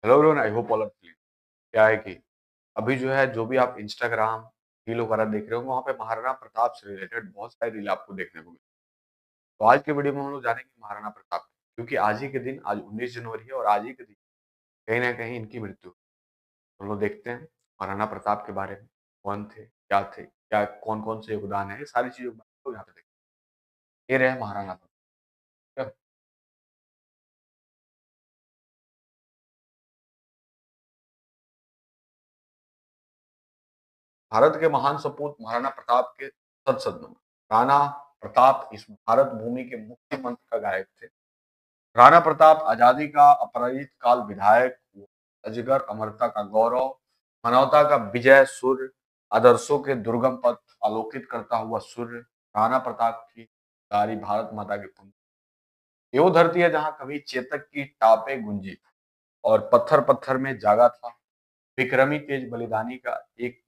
Hello everyone, I hope all are clean. क्या है कि अभी जो है जो भी आप इंस्टाग्राम रील वगैरह देख रहे हो वहाँ पे महाराणा प्रताप से रिलेटेड बहुत सारी रील आपको देखने को मिली। तो आज के वीडियो में हम लोग जानेंगे महाराणा प्रताप, क्योंकि आज ही के दिन, आज 19 जनवरी है और आज ही के दिन कहीं ना कहीं इनकी मृत्यु हुई। तो हम लोग देखते हैं महाराणा प्रताप के बारे में, कौन थे, क्या कौन कौन से योगदान है, ये सारी चीजों को हम लोग यहाँ पे देखते हैं। ये रहे महाराणा प्रताप। भारत के महान सपूत महाराणा प्रताप के सदसदनुमा राणा प्रताप इस भारत भूमि के मुक्ति मंत्र का गायक थे। राणा प्रताप आजादी का अपराजित काल विधायक, अजगर अमरता का गौरव, मानवता का विजय सूर्य, आदर्शों के दुर्गम पथ आलोकित करता हुआ सूर्य। राणा प्रताप की गारी भारत माता की पुण्य यो धरती है जहां कभी चेतक की टापे गुंजी और पत्थर पत्थर में जागा था। विक्रमी तेज बलिदानी का एक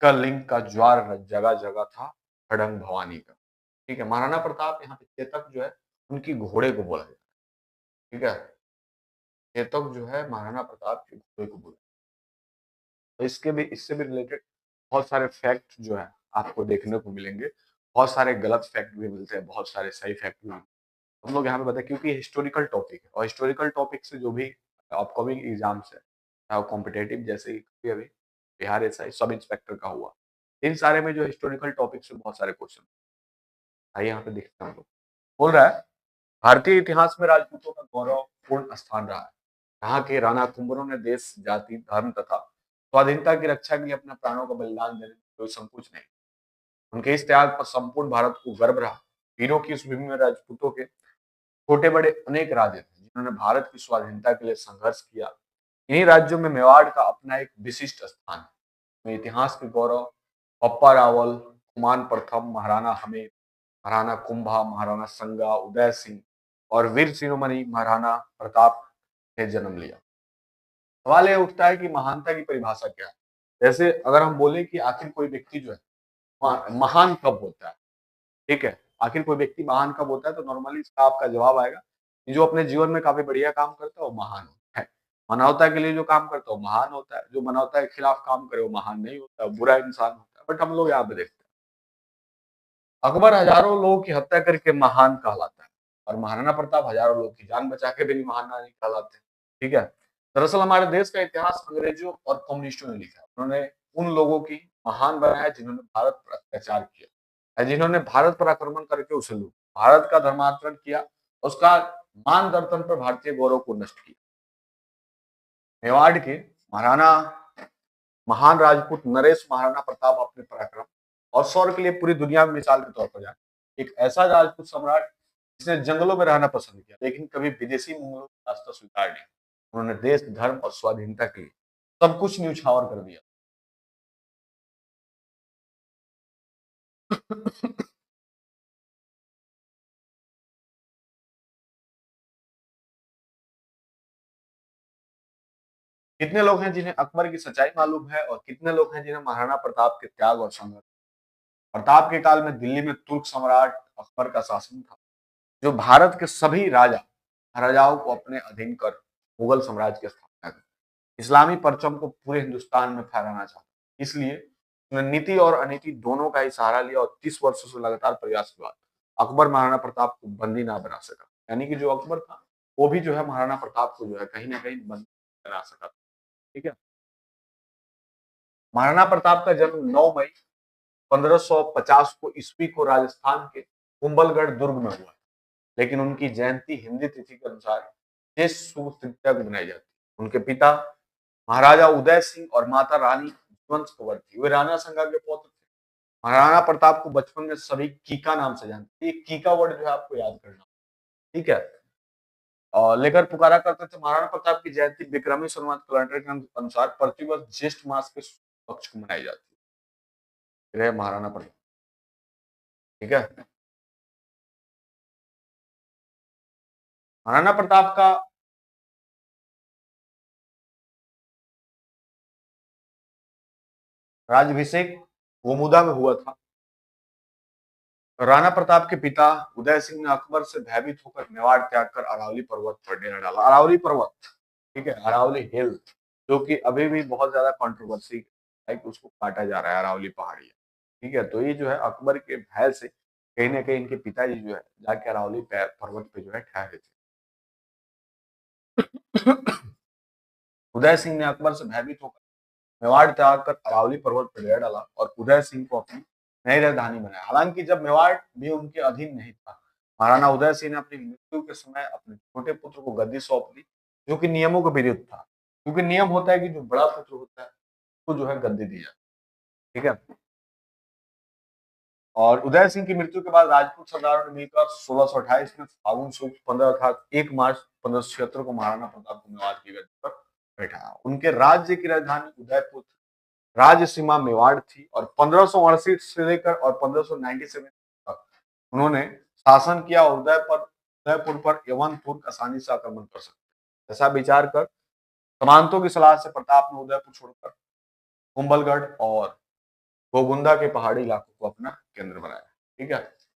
का लिंग का ज्वार जगह जगह था, खड़ंग भवानी का। ठीक है, महाराणा प्रताप यहाँ पे चेतक जो है उनकी घोड़े को बोला जाता है। ठीक है, चेतक जो है महाराणा प्रताप के घोड़े को बोला। तो इससे भी रिलेटेड बहुत सारे फैक्ट जो है आपको देखने को मिलेंगे। बहुत सारे गलत फैक्ट भी मिलते हैं, बहुत सारे सही फैक्ट भी मिलते हैं। हम लोग यहाँ पे बताए क्योंकि हिस्टोरिकल टॉपिक है और हिस्टोरिकल टॉपिक से जो भी अपकमिंग एग्जाम्स है, चाहे कॉम्पिटेटिव जैसे कि अभी बिहार एसआई सब इंस्पेक्टर का हुआ, इन सारे में जो हिस्टोरिकल टॉपिक से बहुत सारे क्वेश्चन आइए यहाँ पे देखते हैं। हम लोग बोल रहा है भारतीय इतिहास में राजपूतों का गौरवपूर्ण स्थान रहा है। यहाँ के राणा कुंवरों ने देश, जाति, धर्म तथा स्वाधीनता की रक्षा के लिए अपने प्राणों का बलिदान देने में कोई संकोच नहीं। उनके इस त्याग पर संपूर्ण भारत को गर्व रहा। वीरों की इस भूमि में राजपूतों के छोटे बड़े अनेक राज्य थे जिन्होंने भारत की स्वाधीनता के लिए संघर्ष किया। इन्हीं राज्यों में मेवाड़ का अपना एक विशिष्ट स्थान है। में इतिहास के गौरव पप्पा रावल, कुमान प्रथम, महाराणा हमीर, महाराणा कुंभा, महाराणा संगा, उदय सिंह और वीर शिरोमणि महाराणा प्रताप ने जन्म लिया। सवाल यह उठता है कि महानता की परिभाषा क्या है। जैसे अगर हम बोले कि आखिर कोई व्यक्ति जो है महान कब होता है, ठीक है, आखिर कोई व्यक्ति महान कब होता है, तो नॉर्मली इसका आपका जवाब आएगा कि जो अपने जीवन में काफी बढ़िया काम करता है वो महान होता है। मानवता के लिए जो काम करता है वो महान होता है, जो मानवता के खिलाफ काम करे वो महान नहीं होता, बुरा इंसान होता है। बट हम लोग यहाँ पे देखते हैं अकबर हजारों लोगों की हत्या करके महान कहलाता है और महाराणा प्रताप हजारों लोगों की जान बचा के भी महान नहीं कहलाते। ठीक है, दरअसल हमारे देश का इतिहास अंग्रेजों और कम्युनिस्टों ने लिखा है। उन्होंने उन लोगों की महान बनाया जिन्होंने भारत पर अत्याचार किया, जिन्होंने भारत पर आक्रमण करके उसे लूट, भारत का धर्मांतरण किया, उसका मान दर्पण पर भारतीय गौरव को नष्ट किया। मेवाड़ के महाराणा महान राजपूत नरेश महाराणा प्रताप अपने पराक्रम और शौर्य के लिए पूरी दुनिया में मिसाल के तौर पर जाने। एक ऐसा राजपूत सम्राट जिसने जंगलों में रहना पसंद किया लेकिन कभी विदेशी मुगलों का रास्ता स्वीकार नहीं। उन्होंने देश, धर्म और स्वाधीनता के लिए सब कुछ न्यौछावर कर दिया। कितने लोग हैं जिन्हें अकबर की सच्चाई मालूम है और कितने लोग हैं जिन्हें महाराणा प्रताप के त्याग और संघर्ष। प्रताप के काल में दिल्ली में तुर्क सम्राट अकबर का शासन था, जो भारत के सभी राजा महाराजाओं को अपने अधीन कर मुगल साम्राज्य की स्थापना की। इस्लामी परचम को पूरे हिंदुस्तान में फहराना चाहता, इसलिए उसने नीति और अनीति दोनों का ही सहारा लिया और 30 वर्षों से लगातार प्रयास के बाद अकबर महाराणा प्रताप को बंदी ना बना सका। यानी कि जो अकबर था वो भी जो है महाराणा प्रताप को जो है कहीं ना कहीं बंदी बना सका। ठीक है, महाराणा प्रताप का जन्म 9 मई 1550 को ईस्वी को राजस्थान के कुंभलगढ़ दुर्ग में हुआ, लेकिन उनकी जयंती हिंदी तिथि के अनुसार ज्येष्ठ शुभ तृतीया को मनाई जाती है। उनके पिता महाराजा उदय सिंह और माता रानी वंश कुंवर थी, वे राणा संगा के पौत्र थे। महाराणा प्रताप को बचपन में सभी कीका नाम से जानते, ये कीका वर्ड जो है आपको याद करना। ठीक है, और लेकर पुकारा करते थे। महाराणा प्रताप की जयंती विक्रमी संवत कैलेंडर के अनुसार प्रतिवर्ष ज्येष्ठ मास के पक्ष को मनाई जाती है। महाराणा प्रताप, ठीक है, महाराणा प्रताप का राज्यभिषेक गोमुदा में हुआ था। राणा प्रताप के पिता उदय सिंह ने अकबर से भयभीत होकर मेवाड़ त्याग कर अरावली पर्वत पर डेरा डाला। अरावली पर्वत ठीक है, अरावली हिल, जो कि अभी भी बहुत ज्यादा कंट्रोवर्सी है कि उसको काटा जा रहा है, अरावली पहाड़ी है। ठीक है, तो ये जो है अकबर के भय से कहीं ना कहीं इनके पिताजी जो है जाके अरावली पर्वत पे जो है ठहरे थे। उदय सिंह ने अकबर से भयभीत होकर मेवाड़ त्याग कर अरावली पर्वत पर डेरा डाला और उदय सिंह को अपनी नई राजधानी बनाया। हालांकि जब मेवाड़ भी उनके अधीन नहीं था, महाराणा उदय सिंह ने अपनी मृत्यु के समय अपने छोटे पुत्र को गद्दी सौंप दी, जो कि नियमों के विरुद्ध था, क्योंकि नियम होता है कि जो बड़ा पुत्र होता है उसको जो है गद्दी दी जाती है। ठीक है, और उदय सिंह की मृत्यु के बाद राजपूत सरदारों ने मिलकर 1628 में फागुन शुक्ल 15 अर्थात 1 मार्च 1576 को महाराणा प्रताप को मेवाड़ की गद्दी पर बैठाया। उनके राज्य की राजधानी उदयपुर, राज्य सीमा मेवाड़ थी, और 1568 से लेकर और 1597 तक उन्होंने शासन किया। और उदयपुर पर यवन तुर्क आसानी से आक्रमण कर सकते, ऐसा विचार कर सामंतों की सलाह से प्रताप ने उदयपुर छोड़कर कुंभलगढ़ और गोगुंदा के पहाड़ी इलाकों को अपना केंद्र बनाया। ठीक है,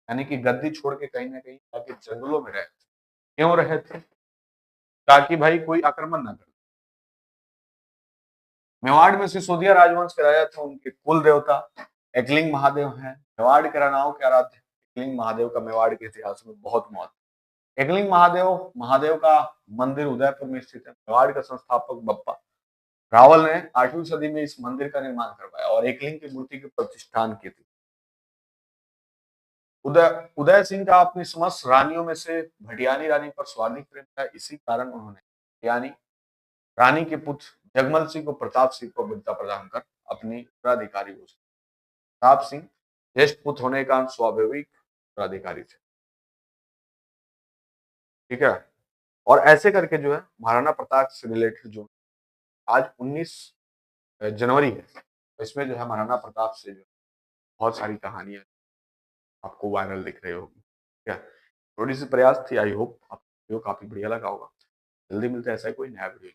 यानी कि गद्दी छोड़ के कहीं ना कहीं जाके जंगलों में रहे। क्यों रहे थे? ताकि भाई कोई आक्रमण ना करे। मेवाड़ में सिसोदिया राजवंश के राजा थे, उनके कुल देवता एकलिंग महादेव हैं। मेवाड़ के राणाओं के आराध्य एकलिंग महादेव का मेवाड़ के इतिहास में बहुत महत्व। एकलिंग महादेव महादेव का मंदिर उदयपुर में स्थित है। मेवाड़ का संस्थापक बप्पा रावल ने 8वीं सदी में इस मंदिर का निर्माण करवाया और एकलिंग की मूर्ति की प्रतिष्ठान की थी। उदय उदय सिंह का अपनी समस्त रानियों में से भटियानी रानी पर स्वार्थिक प्रेम था। इसी कारण उन्होंने भटियानी रानी के पुत्र जगमल सिंह को प्रताप सिंह को विद्या प्रदान कर अपनी उत्तराधिकारी घोषित। प्रताप सिंह ज्येष्ठ पुत्र होने का स्वाभाविक उत्तराधिकारी थे। ठीक है, और ऐसे करके जो है महाराणा प्रताप से रिलेटेड जो आज 19 जनवरी है, इसमें जो है महाराणा प्रताप से जो बहुत सारी कहानियां आपको वायरल दिख रही होगी। ठीक है, थोड़ी सी प्रयास थी, आई होप आपको काफी बढ़िया लगा होगा। जल्दी मिलते हैं ऐसा ही कोई नया वीडियो।